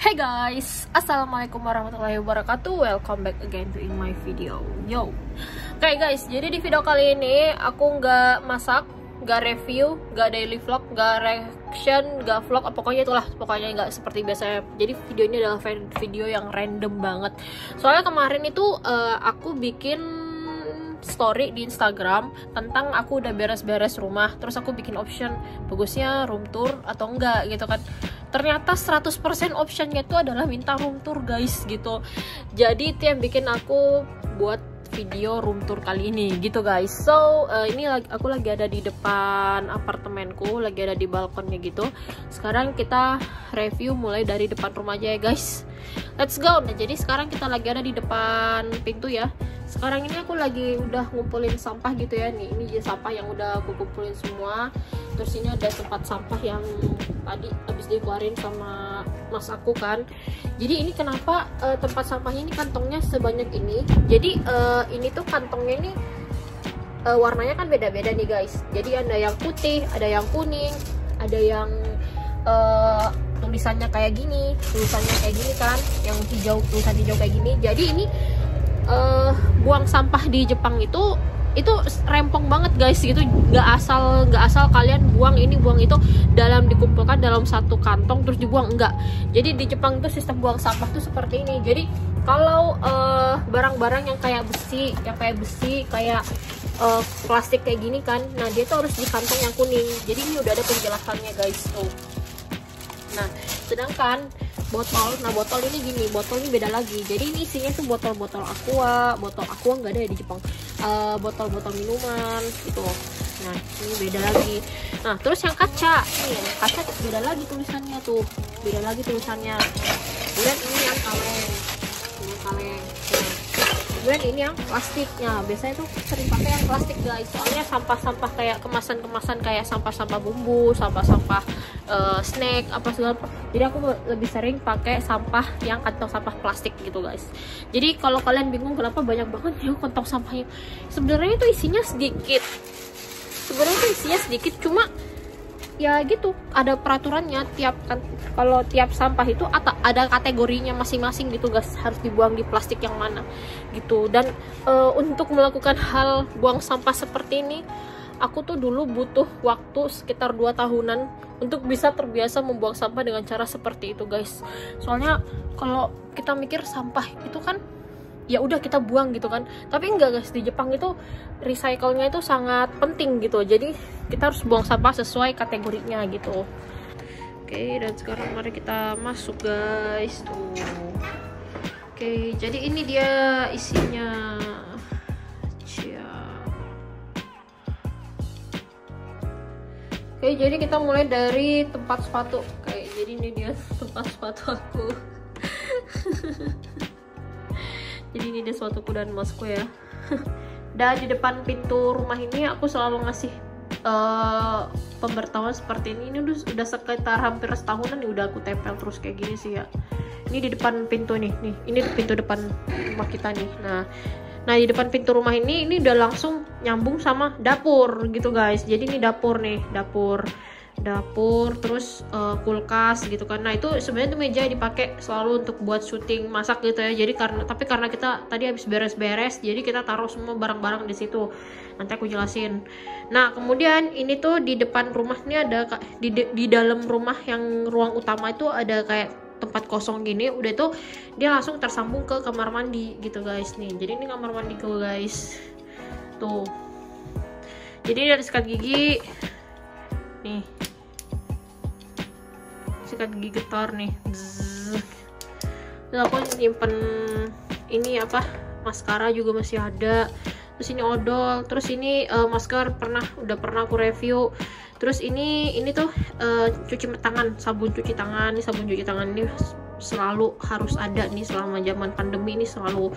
Hey guys, assalamualaikum warahmatullahi wabarakatuh. Welcome back again to in my video. Yo, oke guys, jadi di video kali ini aku nggak masak, nggak review, nggak daily vlog, nggak reaction, nggak vlog, pokoknya itulah, pokoknya nggak seperti biasanya. Jadi video ini adalah video yang random banget. Soalnya kemarin itu aku bikin story di Instagram tentang aku udah beres-beres rumah, terus aku bikin option bagusnya room tour atau enggak gitu kan. Ternyata 100% optionnya itu adalah minta room tour guys gitu. Jadi itu yang bikin aku buat video room tour kali ini gitu guys. So ini aku lagi ada di depan apartemenku, lagi ada di balkonnya gitu. Sekarang kita review mulai dari depan rumah aja ya guys. Let's go. Nah, jadi sekarang kita lagi ada di depan pintu ya. Sekarang ini aku lagi udah ngumpulin sampah gitu ya. Nih, ini dia sampah yang udah aku kumpulin semua. Terus ini ada tempat sampah yang tadi habis dikeluarin sama mas aku kan. Jadi ini kenapa tempat sampahnya ini kantongnya sebanyak ini. Jadi ini tuh kantongnya ini warnanya kan beda-beda nih guys. Jadi ada yang putih, ada yang kuning, ada yang tulisannya kayak gini kan, yang hijau, tulisan hijau kayak gini. Jadi ini buang sampah di Jepang itu rempong banget guys gitu, nggak asal kalian buang ini buang itu dikumpulkan dalam satu kantong terus dibuang, enggak. Jadi di Jepang itu sistem buang sampah tuh seperti ini. Jadi kalau barang-barang yang kayak besi kayak plastik kayak gini kan, nah dia tuh harus di kantong yang kuning. Jadi ini udah ada penjelasannya guys tuh. Nah sedangkan botol ini gini, botol ini beda lagi. Jadi ini isinya tuh botol aqua nggak ada ya di Jepang, botol minuman gitu. Nah ini beda lagi. Nah terus yang kaca, kaca beda lagi tulisannya tuh, kemudian ini yang kaleng. Kemudian ini yang plastiknya, biasanya tuh sering pakai yang plastik guys, soalnya sampah-sampah kayak kemasan-kemasan kayak sampah-sampah bumbu, sampah-sampah snack apa segala. Jadi aku lebih sering pakai sampah yang kantong sampah plastik gitu guys. Jadi kalau kalian bingung kenapa banyak banget ya kantong sampahnya, sebenarnya itu isinya sedikit. Cuma ya gitu, ada peraturannya kalau tiap sampah itu ada kategorinya masing-masing gitu guys, harus dibuang di plastik yang mana gitu. Dan untuk melakukan hal buang sampah seperti ini, aku tuh dulu butuh waktu sekitar 2 tahunan untuk bisa terbiasa membuang sampah dengan cara seperti itu guys. Soalnya kalau kita mikir sampah itu kan ya udah kita buang gitu kan, tapi enggak guys, di Jepang itu recycle-nya itu sangat penting gitu. Jadi kita harus buang sampah sesuai kategorinya gitu. Oke, dan sekarang mari kita masuk guys tuh. Oke, jadi ini dia isinya. Oke, jadi kita mulai dari tempat sepatu. Oke, jadi ini dia tempat sepatu aku. Jadi ini dia sepatuku dan masku ya. Dan di depan pintu rumah ini aku selalu ngasih pemberitahuan seperti ini. Ini udah sekitar hampir setahunan nih udah aku tempel terus kayak gini sih ya. Ini di depan pintu nih, ini pintu depan rumah kita nih. Nah di depan pintu rumah ini udah langsung nyambung sama dapur gitu guys. Jadi ini dapur nih, dapur terus kulkas gitu kan. Nah itu sebenarnya tuh meja dipakai selalu untuk buat syuting masak gitu ya. Jadi karena kita tadi habis beres-beres, jadi kita taruh semua barang-barang di situ. Nanti aku jelasin. Nah kemudian ini tuh di depan rumah ini ada di dalam rumah yang ruang utama itu ada kayak tempat kosong gini. Udah itu dia langsung tersambung ke kamar mandi gitu guys nih. Jadi ini kamar mandiku guys tuh. Jadi dari sikat gigi nih, sikat gigi getar nih. Terus aku nyimpen ini apa, maskara juga masih ada. Terus ini odol, terus ini masker udah pernah aku review. Terus ini tuh cuci tangan, sabun cuci tangan ini selalu harus ada nih selama zaman pandemi ini, selalu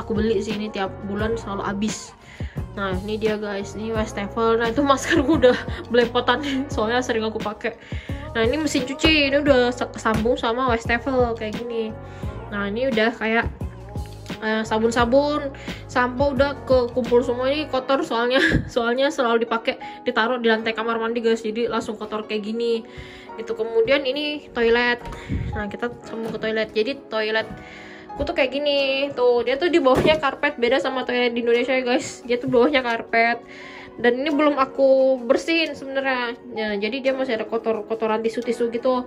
aku beli sih, ini tiap bulan selalu habis. Nah ini dia guys, ini wastafel. Nah itu maskerku udah belepotan soalnya sering aku pakai. Nah ini mesin cuci, ini udah sambung sama wastafel kayak gini. Nah ini udah kayak sabun-sabun, sampo udah kekumpul semua, ini kotor soalnya selalu ditaruh di lantai kamar mandi guys, jadi langsung kotor kayak gini. Itu kemudian ini toilet. Nah, kita sambung ke toilet. Jadi toilet aku tuh kayak gini. Tuh, dia tuh di bawahnya karpet, beda sama toilet di Indonesia ya guys. Dia tuh bawahnya karpet. Dan ini belum aku bersihin sebenarnya. Nah, jadi dia masih ada kotoran tisu-tisu gitu.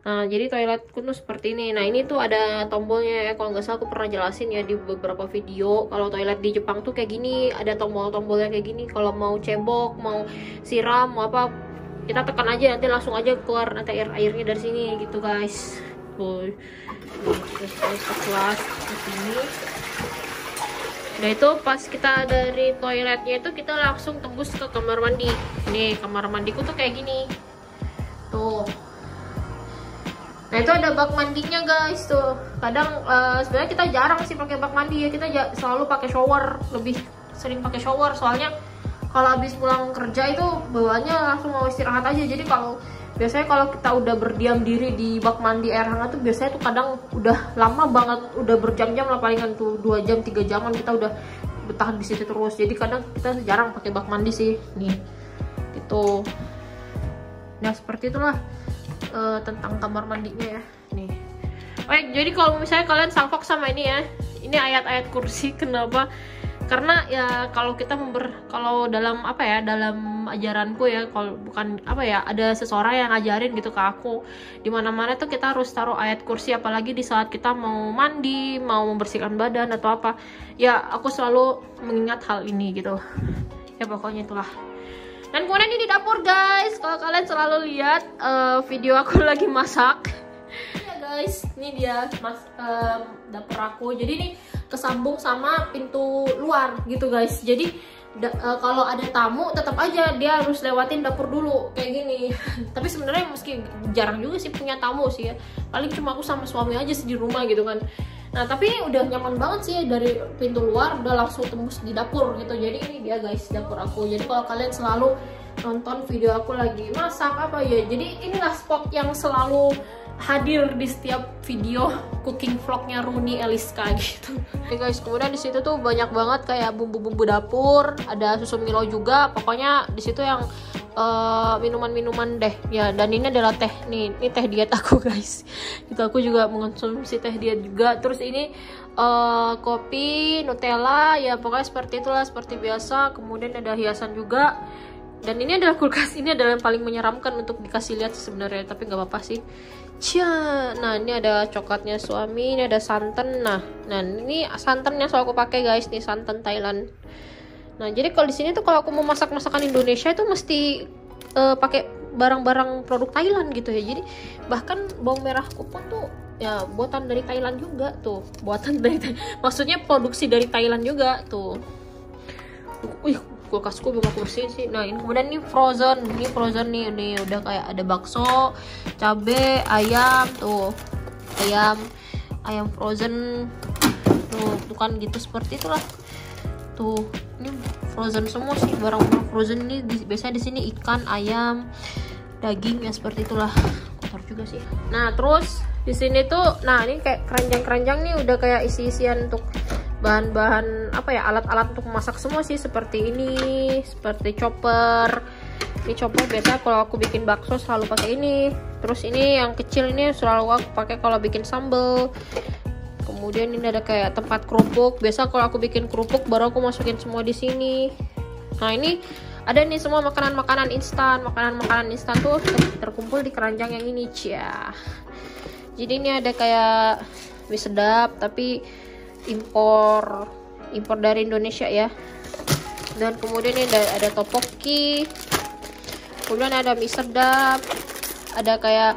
Nah, jadi toiletku tuh seperti ini. Nah, ini tuh ada tombolnya ya. Kalau nggak salah aku pernah jelasin ya di beberapa video. Kalau toilet di Jepang tuh kayak gini, ada tombol-tombolnya kayak gini. Kalau mau cebok, mau siram, mau apa, kita tekan aja, nanti langsung aja keluar nanti airnya dari sini gitu guys. Tuh, terus kelas sini. Nah, itu pas kita dari toiletnya itu kita langsung tembus ke kamar mandi. Nih, kamar mandiku tuh kayak gini. Tuh. Nah, itu ada bak mandinya guys tuh. Kadang sebenarnya kita jarang sih pakai bak mandi ya. Kita selalu pakai shower, lebih sering pakai shower. Soalnya kalau habis pulang kerja itu bawaannya langsung mau istirahat aja. Jadi biasanya kalau kita udah berdiam diri di bak mandi air hangat tuh biasanya tuh kadang udah lama banget, udah berjam-jam lah, palingan tuh 2 jam 3 jaman kita udah bertahan di situ terus. Jadi kadang kita jarang pakai bak mandi sih. Nih. Gitu. Nah, seperti itulah tentang kamar mandinya ya. Nih. Baik, jadi kalau misalnya kalian salfok sama ini ya, ini ayat-ayat kursi. Kenapa? Karena ya kalau kita kalau dalam apa ya, dalam ajaranku ya, kalau bukan apa ya, ada seseorang yang ngajarin gitu ke aku, dimana-mana tuh kita harus taruh ayat kursi, apalagi di saat kita mau mandi, mau membersihkan badan atau apa ya. Aku selalu mengingat hal ini gitu ya, pokoknya itulah. Dan kemudian ini di dapur guys, kalau kalian selalu lihat video aku lagi masak ya guys, ini dia dapur aku. Jadi ini kesambung sama pintu luar gitu guys. Jadi kalau ada tamu tetap aja dia harus lewatin dapur dulu kayak gini. Tapi sebenarnya meski jarang juga sih punya tamu sih ya, paling cuma aku sama suami aja sih di rumah gitu kan. Nah, tapi ini udah nyaman banget sih, dari pintu luar udah langsung tembus di dapur gitu. Jadi ini dia guys dapur aku. Jadi kalau kalian selalu nonton video aku lagi masak apa ya, jadi inilah spot yang selalu hadir di setiap video cooking vlognya Runi Eliska gitu. Oke guys, kemudian di situ tuh banyak banget kayak bumbu-bumbu dapur, ada susu Milo juga. Pokoknya di situ yang minuman-minuman deh ya. Dan ini adalah teh nih, ini teh diet aku guys. Itu aku juga mengonsumsi teh diet juga. Terus ini kopi, Nutella ya, pokoknya seperti itulah, seperti biasa. Kemudian ada hiasan juga. Dan ini adalah kulkas, ini adalah yang paling menyeramkan untuk dikasih lihat sebenarnya, tapi nggak apa-apa sih. Nah, ini ada coklatnya suami, ini ada santan. Nah ini santan yang selalu aku pakai guys, nih santan Thailand. Nah, jadi kalau di sini tuh kalau aku mau masak masakan Indonesia itu mesti pakai barang-barang produk Thailand gitu ya. Jadi bahkan bawang merahku pun tuh ya buatan dari Thailand juga tuh, maksudnya produksi dari Thailand juga tuh. Kulkasku belum aku bersihin sih. Nah, ini kemudian ini frozen nih udah kayak ada bakso, cabe, ayam tuh, ayam frozen tuh, bukan gitu, seperti itulah tuh. Ini frozen semua sih, barang-barang frozen ini biasanya di sini ikan, ayam, daging ya, seperti itulah. Kotor juga sih. Nah, terus di sini tuh, nah ini kayak keranjang-keranjang nih udah kayak isi-isian untuk bahan-bahan apa ya, alat-alat untuk memasak semua sih, seperti ini, seperti chopper. Ini chopper biasa kalau aku bikin bakso selalu pakai ini. Terus ini yang kecil ini selalu aku pakai kalau bikin sambal. Kemudian ini ada kayak tempat kerupuk. Biasa kalau aku bikin kerupuk baru aku masukin semua di sini. Nah, ini ada nih semua makanan-makanan instan. Makanan-makanan instan tuh terkumpul di keranjang yang ini, cia. Jadi ini ada kayak mie sedap tapi impor dari Indonesia ya. Dan kemudian ini ada tteokbokki, kemudian ada mie sedap, ada kayak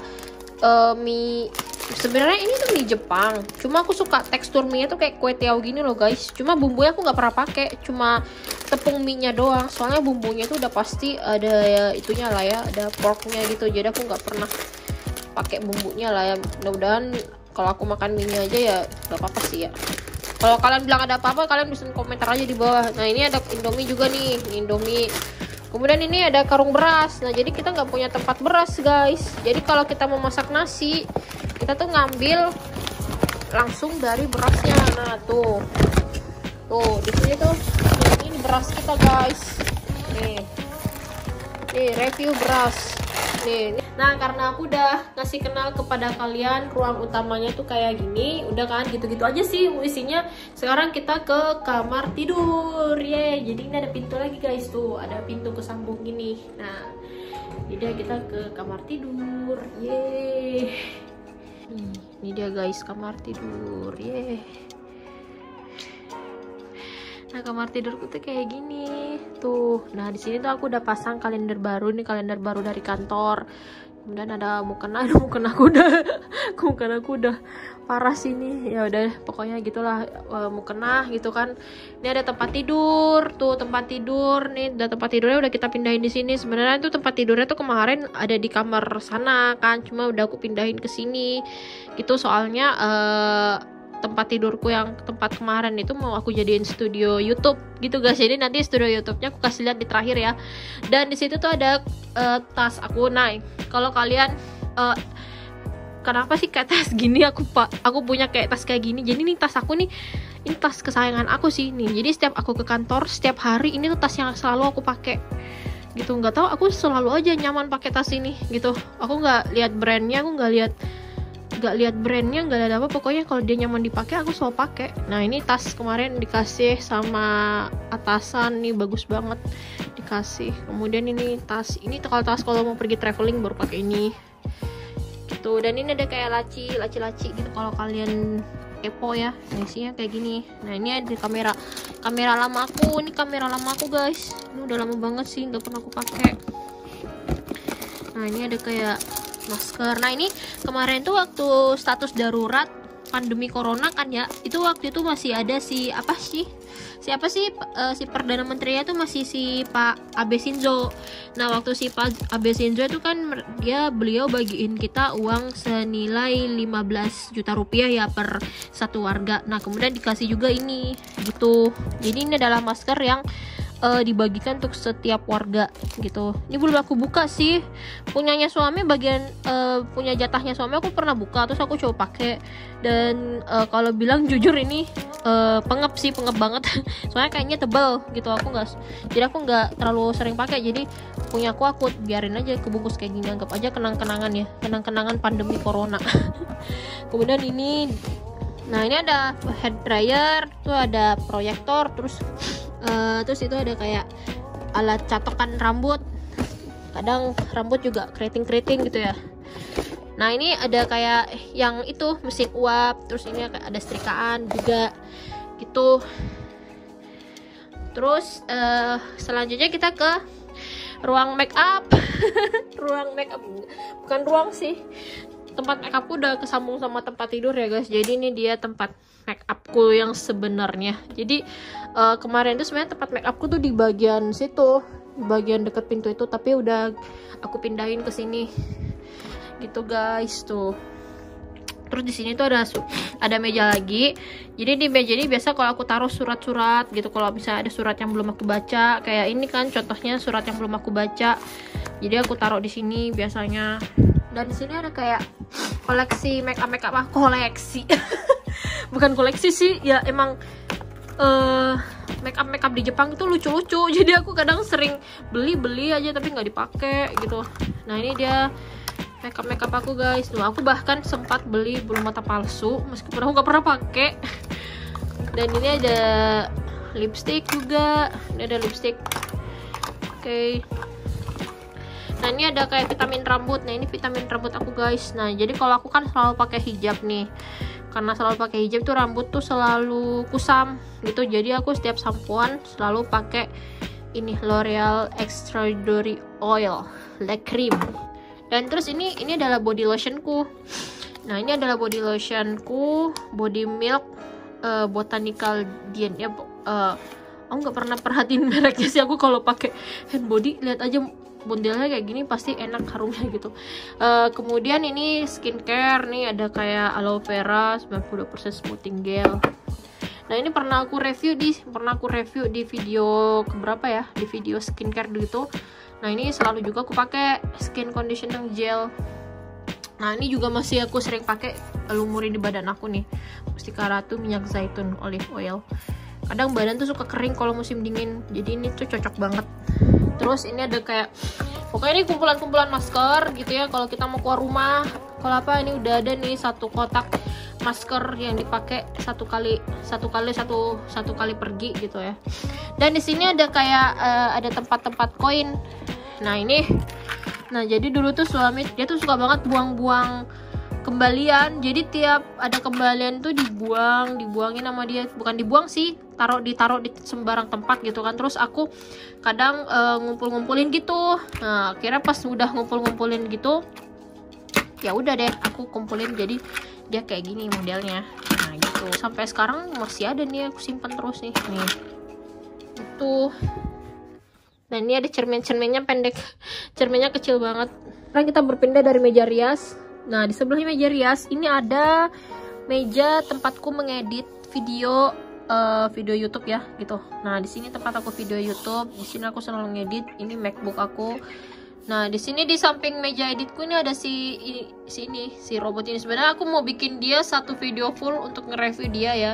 mie, sebenarnya ini tuh mie Jepang, cuma aku suka tekstur mie nya tuh kayak kue tiao gini loh guys. Cuma bumbunya aku nggak pernah pakai, cuma tepung mie nya doang, soalnya bumbunya tuh udah pasti ada ya itunya lah ya, ada porknya gitu, jadi aku nggak pernah pakai bumbunya lah ya. Mudah-mudahan kalau aku makan mie nya aja ya nggak apa-apa sih ya. Kalau kalian bilang ada apa-apa, kalian bisa komentar aja di bawah. Nah, ini ada Indomie juga nih, Indomie. Kemudian ini ada karung beras. Nah, jadi kita nggak punya tempat beras guys. Jadi kalau kita mau masak nasi, kita tuh ngambil langsung dari berasnya. Nah tuh di sini tuh ini beras kita guys. Nih review beras nih. Nah karena aku udah ngasih kenal kepada kalian ruang utamanya tuh kayak gini, udah kan gitu-gitu aja sih isinya. Sekarang kita ke kamar tidur. Jadi ini ada pintu lagi guys, tuh ada pintu kesambung gini. Nah jadi kita ke kamar tidur. Ini dia guys kamar tidur. Nah kamar tidurku tuh kayak gini tuh. Nah di sini tuh aku udah pasang kalender baru, nih kalender baru dari kantor. Kemudian ada mukena aku udah parah sini. Ya udah pokoknya gitulah, mukena gitu kan. Ini ada tempat tidur tuh, tempat tidur nih. Dan tempat tidurnya udah kita pindahin di sini. Sebenarnya tuh tempat tidurnya tuh kemarin ada di kamar sana kan, cuma udah aku pindahin ke sini gitu. Soalnya tempat tidurku yang tempat kemarin itu mau aku jadiin studio YouTube gitu guys. Jadi nanti studio YouTube-nya aku kasih lihat di terakhir ya. Dan di situ tuh ada tas aku. Nah, kalau kalian kenapa sih kayak tas gini, aku punya kayak tas kayak gini. Jadi ini tas aku nih, ini tas kesayangan aku sih nih. Jadi setiap aku ke kantor setiap hari, ini tuh tas yang selalu aku pakai gitu. Nggak tahu, aku selalu aja nyaman pakai tas ini gitu. Aku nggak lihat brandnya, aku nggak lihat brandnya, nggak ada apa, pokoknya kalau dia nyaman dipakai aku selalu pakai. Nah ini tas kemarin dikasih sama atasan nih, bagus banget dikasih. Kemudian ini tas, ini kalau mau pergi traveling baru pakai ini gitu. Dan ini ada kayak laci gitu kalau kalian kepo ya. Nah, isinya kayak gini. Nah ini ada kamera lama aku. Ini kamera lama aku guys, ini udah lama banget sih nggak pernah aku pakai. Nah ini ada kayak masker. Nah ini kemarin tuh waktu status darurat pandemi corona kan ya, itu waktu itu masih ada si Perdana Menterinya tuh masih si Pak Abe Shinzo. Nah waktu si Pak Abe Shinzo itu kan beliau bagiin kita uang senilai 15 juta rupiah ya per satu warga. Nah kemudian dikasih juga ini gitu. Jadi ini adalah masker yang dibagikan untuk setiap warga gitu. Ini belum aku buka sih, punyanya suami, punya jatahnya suami aku pernah buka, terus aku coba pakai. Dan kalau bilang jujur ini pengep banget soalnya kayaknya tebal gitu. Jadi aku nggak terlalu sering pakai. Jadi punya aku biarin aja kebungkus kayak gini, anggap aja kenang-kenangan pandemi corona. Kemudian ini, nah ini ada hair dryer, tuh ada proyektor, terus itu ada kayak alat catokan rambut. Kadang rambut juga keriting gitu ya. Nah ini ada kayak yang itu mesin uap, terus ini ada setrikaan juga gitu. Terus selanjutnya kita ke ruang make up. Ruang make up, bukan ruang sih, tempat make upku udah kesambung sama tempat tidur ya guys. Jadi ini dia tempat make upku yang sebenarnya. Jadi kemarin tuh sebenarnya tempat make upku tuh di bagian situ, di bagian deket pintu itu, tapi udah aku pindahin ke sini gitu guys tuh. Terus di sini tuh ada meja lagi. Jadi di meja ini biasa kalau aku taruh surat-surat gitu, kalau misalnya ada surat yang belum aku baca, kayak ini kan contohnya surat yang belum aku baca, jadi aku taruh di sini biasanya. Dan di sini ada kayak koleksi make up koleksi bukan koleksi sih ya, emang make up di Jepang itu lucu-lucu, jadi aku kadang sering beli aja tapi nggak dipakai gitu. Nah ini dia make up aku guys. Nah aku bahkan sempat beli bulu mata palsu meskipun aku nggak pernah pakai. Dan ini ada lipstick juga, ini ada lipstick. Oke. Nah ini ada kayak vitamin rambut. Nah ini vitamin rambut aku guys. Nah jadi kalau aku kan selalu pakai hijab nih, karena selalu pakai hijab tuh rambut tuh selalu kusam gitu. Jadi aku setiap sampoan selalu pakai ini L'Oreal Extraordinary Oil Leg Cream. Dan terus ini adalah body lotionku. Nah ini adalah body lotionku, Body Milk Botanical Dien ya. Aku nggak pernah perhatiin mereknya sih. Aku kalau pakai hand body lihat aja modelnya kayak gini pasti enak harumnya gitu. Kemudian ini skincare nih, ada kayak aloe vera 92% smoothing gel. Nah ini pernah aku review di video keberapa ya, di video skincare gitu. Nah ini selalu juga aku pakai skin conditioning gel. Nah ini juga masih aku sering pakai, lumurin di badan aku nih, Mustika Ratu minyak zaitun olive oil. Kadang badan tuh suka kering kalau musim dingin, jadi ini tuh cocok banget. Terus ini ada kayak, pokoknya ini kumpulan-kumpulan masker gitu ya, kalau kita mau keluar rumah. Kalau apa, ini udah ada nih satu kotak masker yang dipakai satu kali pergi gitu ya. Dan di sini ada kayak ada tempat-tempat koin. Nah ini, nah jadi dulu tuh suami dia tuh suka banget buang-buang kembalian. Jadi tiap ada kembalian tuh dibuangin sama dia, bukan dibuang sih, ditaruh di sembarang tempat gitu kan. Terus aku kadang ngumpul-ngumpulin gitu. Nah akhirnya pas udah ngumpul-ngumpulin gitu, ya udah deh aku kumpulin jadi dia kayak gini modelnya. Nah gitu, sampai sekarang masih ada nih, aku simpan terus nih itu. Dan ini ada cermin-cerminnya pendek, cerminnya kecil banget. Sekarang kita berpindah dari meja rias. Nah di sebelahnya meja rias ini ada meja tempatku mengedit video video YouTube ya gitu. Nah di sini tempat aku video YouTube, di sini aku selalu ngedit. Ini MacBook aku. Nah di sini di samping meja editku ini ada si robot ini. Sebenarnya aku mau bikin dia satu video full untuk nge-review dia ya.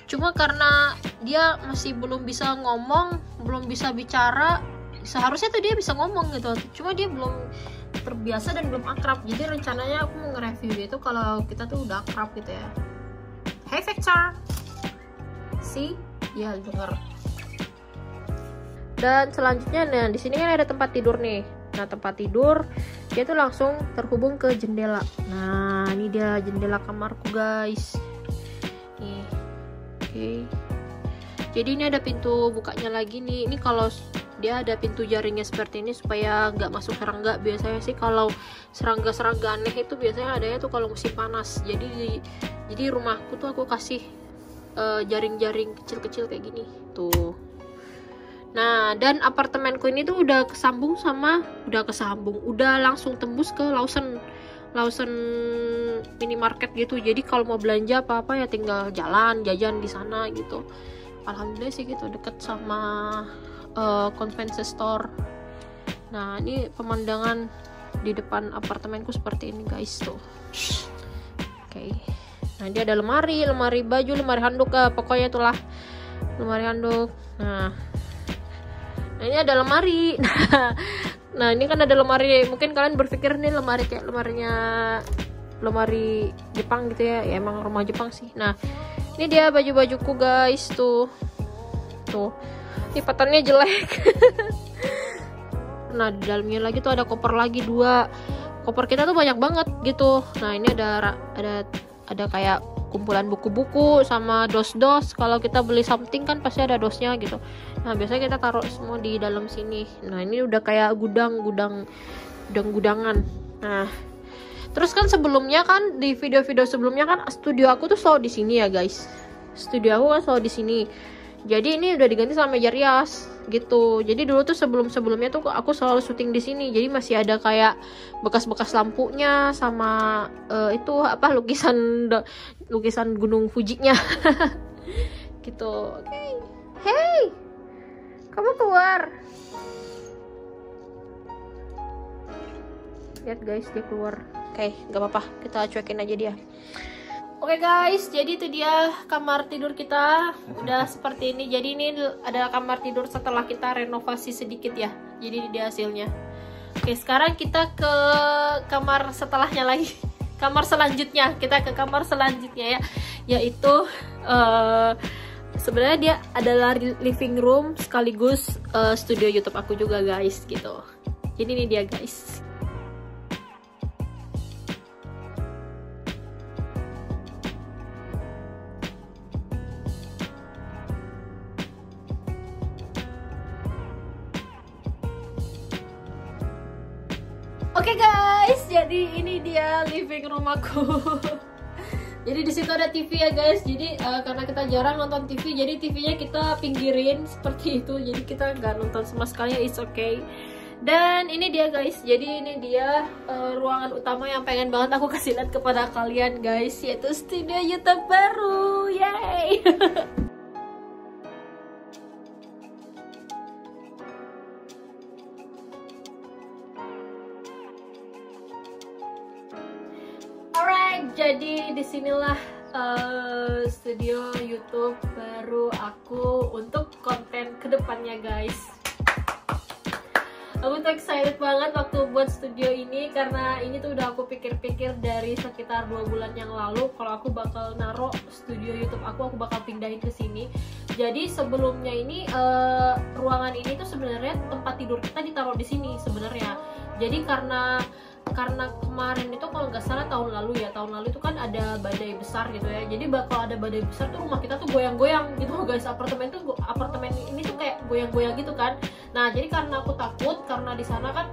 Cuma karena dia masih belum bisa ngomong, belum bisa bicara. Seharusnya tuh dia bisa ngomong gitu, cuma dia belum terbiasa dan belum akrab. Jadi rencananya aku mau nge-review dia itu kalau kita tuh udah akrab gitu ya. Hey Victor, si ya denger. Dan selanjutnya, nah di sini kan ada tempat tidur nih. Nah tempat tidur dia tuh langsung terhubung ke jendela. Nah ini dia jendela kamarku guys. Nih, oke. Jadi ini ada pintu bukanya lagi nih. Ini kalau dia ada pintu jaringnya seperti ini supaya nggak masuk serangga. Biasanya sih kalau serangga-serangga aneh itu biasanya adanya tuh kalau musim panas. Jadi rumahku tuh aku kasih jaring-jaring kecil-kecil kayak gini tuh. Nah dan apartemenku ini tuh udah langsung tembus ke Lawson minimarket gitu. Jadi kalau mau belanja apa-apa ya tinggal jajan di sana gitu. Alhamdulillah sih gitu, deket sama convenience store. Nah ini pemandangan di depan apartemenku seperti ini guys tuh. Oke. Nah dia ada lemari baju, lemari handuk, pokoknya itulah lemari handuk. Nah ini ada lemari. Nah ini kan ada lemari, mungkin kalian berpikir nih lemari kayak lemari Jepang gitu ya. Ya emang rumah Jepang sih. Nah ini dia baju-bajuku guys tuh. Lipatannya jelek. Nah di dalamnya lagi tuh ada koper lagi 2. Koper kita tuh banyak banget gitu. Nah ini ada kayak kumpulan buku-buku sama dos-dos. Kalau kita beli something kan pasti ada dosnya gitu. Nah biasanya kita taruh semua di dalam sini. Nah ini udah kayak gudangan. Nah terus kan sebelumnya kan di video-video sebelumnya kan studio aku tuh selalu di sini ya guys. Studio aku kan selalu di sini. Jadi ini udah diganti sama meja rias gitu. Jadi dulu tuh sebelumnya tuh aku selalu syuting di sini. Jadi masih ada kayak bekas-bekas lampunya sama itu apa lukisan gunung Fuji-nya. Gitu. Oke. Hey. Kamu keluar. Lihat guys, dia keluar. Oke, nggak apa-apa. Kita cuekin aja dia. Oke guys, jadi itu dia kamar tidur kita udah seperti ini. Jadi ini adalah kamar tidur setelah kita renovasi sedikit ya. Jadi ini dia hasilnya. Oke, sekarang kita ke kamar setelahnya lagi. Kamar selanjutnya, kita ke kamar selanjutnya ya. Yaitu sebenarnya dia adalah living room sekaligus studio YouTube aku juga guys gitu. Jadi ini dia guys. Oke guys, jadi ini dia living room aku. Jadi di situ ada TV ya guys. Jadi karena kita jarang nonton TV, jadi TV-nya kita pinggirin seperti itu. Jadi kita nggak nonton sama sekali, it's okay. Dan ini dia guys. Jadi ini dia ruangan utama yang pengen banget aku kasih lihat kepada kalian guys, yaitu studio YouTube baru. Yay! disinilah studio YouTube baru aku untuk konten kedepannya guys. Aku tuh excited banget waktu buat studio ini, karena ini tuh udah aku pikir-pikir dari sekitar 2 bulan yang lalu kalau aku bakal naruh studio YouTube aku bakal pindahin ke sini. Jadi sebelumnya ini ruangan ini tuh sebenarnya tempat tidur kita ditaruh di sini sebenarnya. Jadi karena kemarin itu kalau nggak salah tahun lalu itu kan ada badai besar gitu ya. Jadi bakal ada badai besar tuh rumah kita tuh goyang-goyang gitu guys. Apartemen ini tuh kayak goyang-goyang gitu kan. Nah jadi karena aku takut, karena di sana kan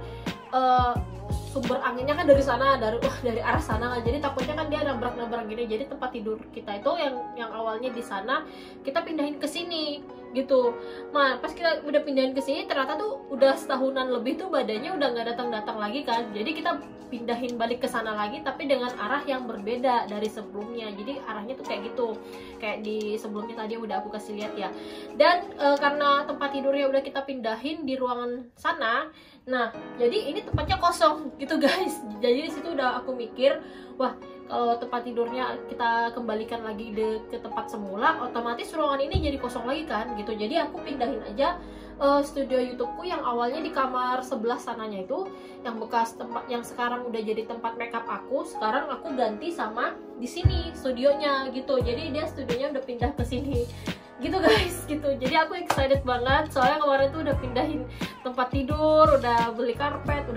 sumber anginnya kan dari sana, dari arah sana kan. Jadi takutnya kan dia nabrak-nabrak gini. Jadi tempat tidur kita itu yang awalnya di sana kita pindahin ke sini gitu. Nah pas kita udah pindahin ke sini ternyata tuh udah setahunan lebih tuh badannya udah nggak datang-datang lagi kan. Jadi kita pindahin balik ke sana lagi tapi dengan arah yang berbeda dari sebelumnya. Jadi arahnya tuh kayak gitu, kayak di sebelumnya tadi udah aku kasih lihat ya. Dan karena tempat tidurnya udah kita pindahin di ruangan sana, nah jadi ini tempatnya kosong gitu guys. Jadi di situ udah aku mikir, wah kalau tempat tidurnya kita kembalikan lagi ke tempat semula, otomatis ruangan ini jadi kosong lagi kan gitu. Jadi aku pindahin aja studio YouTubeku yang awalnya di kamar sebelah sananya itu, yang bekas tempat yang sekarang udah jadi tempat makeup aku, sekarang aku ganti sama di sini studionya gitu. Jadi dia studionya udah pindah ke sini gitu guys gitu. Jadi aku excited banget soalnya kemarin tuh udah pindahin tempat tidur, udah beli karpet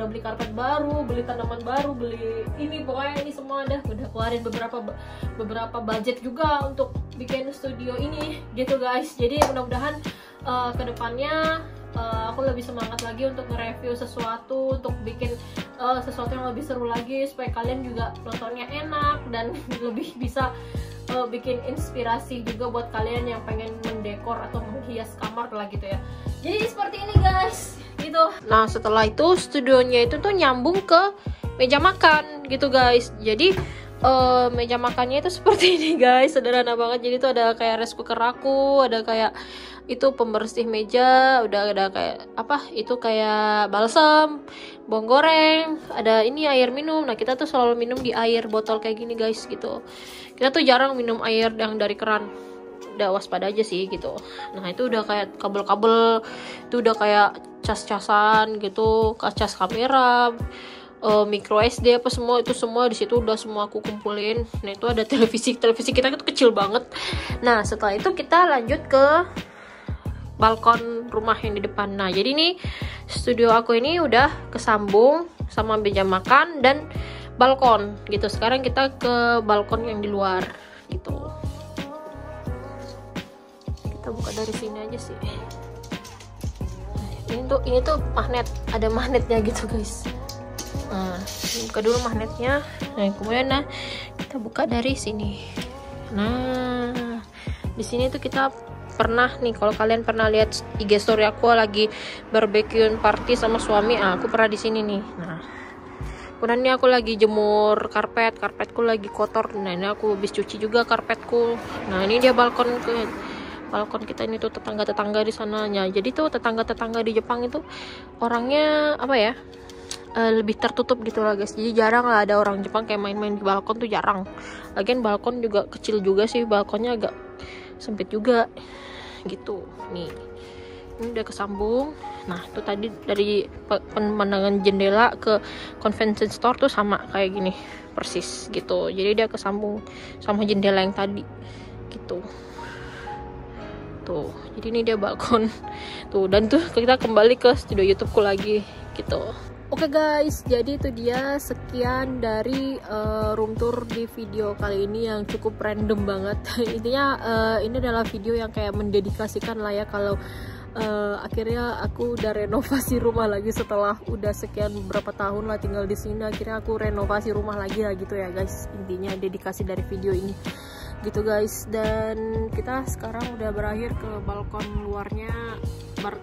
baru, beli tanaman baru, beli ini, pokoknya ini semua udah keluarin beberapa budget juga untuk bikin studio ini gitu guys. Jadi mudah-mudahan kedepannya aku lebih semangat lagi untuk nge-review sesuatu, untuk bikin sesuatu yang lebih seru lagi supaya kalian juga nontonnya enak dan lebih bisa bikin inspirasi juga buat kalian yang pengen mendekor atau menghias kamar lah gitu ya. Jadi seperti ini guys gitu. Nah setelah itu studionya itu tuh nyambung ke meja makan gitu guys. Jadi meja makannya itu seperti ini guys, sederhana banget. Jadi tuh ada kayak rice cooker aku, ada kayak itu pembersih meja, udah ada kayak apa itu kayak balsam, bawang goreng, ada ini air minum. Nah kita tuh selalu minum di air botol kayak gini guys gitu. Kita tuh jarang minum air yang dari keran, udah waspada aja sih gitu. Nah itu udah kayak kabel-kabel, itu udah kayak cas-casan gitu, cas kamera, micro SD apa semua itu semua di situ udah semua aku kumpulin. Nah itu ada televisi kita itu kecil banget. Nah setelah itu kita lanjut ke balkon rumah yang di depan. Nah jadi nih studio aku ini udah kesambung sama meja makan dan balkon gitu. Sekarang kita ke balkon yang di luar gitu. Kita buka dari sini aja sih. Ini tuh magnet, ada magnetnya gitu guys. Nah buka dulu magnetnya. Nah kemudian kita buka dari sini. Nah di sini tuh kita pernah nih, kalau kalian pernah lihat IG story aku lagi barbecue party sama suami, aku pernah di sini nih. Nah kemudian ini aku lagi jemur karpetku lagi kotor. Nah ini aku habis cuci juga karpetku. Nah ini dia balkon kita ini tuh tetangga di sananya. Jadi tuh tetangga di Jepang itu orangnya apa ya, lebih tertutup gitu lah guys. Jadi jarang lah ada orang Jepang kayak main-main di balkon tuh, jarang. Lagian balkon juga kecil juga sih, balkonnya agak sempit juga gitu. Nih ini udah kesambung. Nah itu tadi dari pemandangan jendela ke convention store tuh sama kayak gini persis gitu. Jadi dia kesambung sama jendela yang tadi gitu tuh. Jadi ini dia balkon tuh, dan tuh kita kembali ke studio YouTubeku lagi gitu. Oke guys, jadi itu dia sekian dari room tour di video kali ini yang cukup random banget. Intinya ini adalah video yang kayak mendedikasikan lah ya, kalau akhirnya aku udah renovasi rumah lagi setelah udah sekian beberapa tahun lah tinggal di sini. Akhirnya aku renovasi rumah lagi lah gitu ya guys. Intinya dedikasi dari video ini gitu guys. Dan kita sekarang udah berakhir ke balkon luarnya,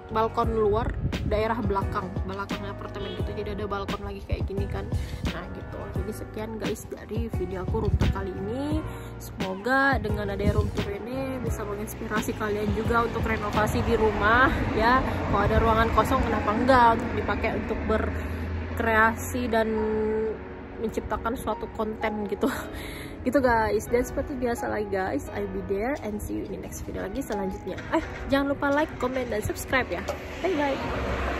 balkon luar daerah belakangnya apartemen gitu. Jadi ada balkon lagi kayak gini kan. Nah gitu. Jadi sekian guys dari video aku room tour kali ini. Semoga dengan adanya room tour ini bisa menginspirasi kalian juga untuk renovasi di rumah ya. Kalau ada ruangan kosong kenapa enggak untuk dipakai untuk berkreasi dan menciptakan suatu konten gitu. Gitu guys, dan seperti biasa lagi guys, I'll be there and see you in the next video lagi selanjutnya. Jangan lupa like, comment, dan subscribe ya. Bye bye.